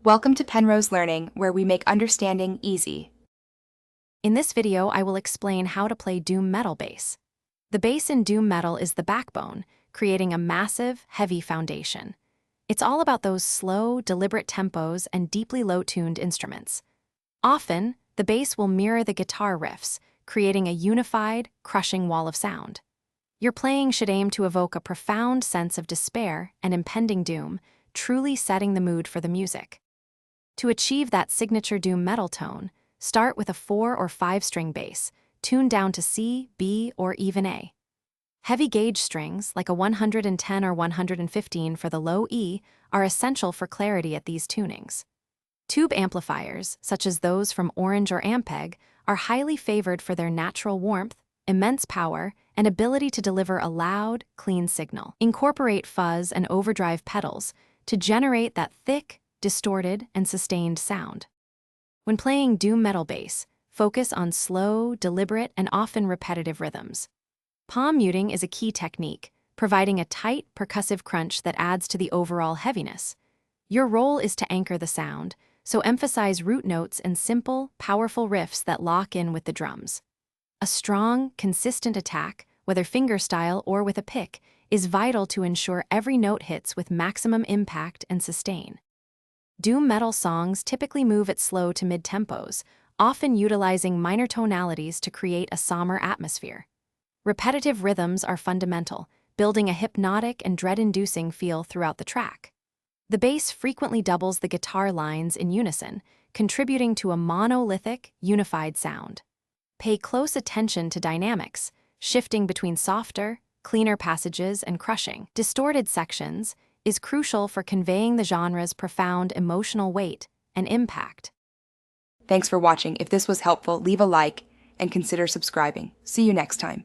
Welcome to Penrose Learning, where we make understanding easy. In this video, I will explain how to play doom metal bass. The bass in doom metal is the backbone, creating a massive, heavy foundation. It's all about those slow, deliberate tempos and deeply low-tuned instruments. Often, the bass will mirror the guitar riffs, creating a unified, crushing wall of sound. Your playing should aim to evoke a profound sense of despair and impending doom, truly setting the mood for the music. To achieve that signature doom metal tone, start with a 4 or 5 string bass, tuned down to C, B, or even A. Heavy gauge strings, like a 110 or 115 for the low E, are essential for clarity at these tunings. Tube amplifiers, such as those from Orange or Ampeg, are highly favored for their natural warmth, immense power, and ability to deliver a loud, clean signal. Incorporate fuzz and overdrive pedals to generate that thick, distorted, and sustained sound. When playing doom metal bass, focus on slow, deliberate, and often repetitive rhythms. Palm muting is a key technique, providing a tight, percussive crunch that adds to the overall heaviness. Your role is to anchor the sound, so emphasize root notes and simple, powerful riffs that lock in with the drums. A strong, consistent attack, whether fingerstyle or with a pick, is vital to ensure every note hits with maximum impact and sustain. Doom metal songs typically move at slow to mid-tempos, often utilizing minor tonalities to create a somber atmosphere. Repetitive rhythms are fundamental, building a hypnotic and dread-inducing feel throughout the track. The bass frequently doubles the guitar lines in unison, contributing to a monolithic, unified sound. Pay close attention to dynamics, shifting between softer, cleaner passages and crushing, distorted sections, is crucial for conveying the genre's profound emotional weight and impact. Thanks for watching. If this was helpful, leave a like and consider subscribing. See you next time.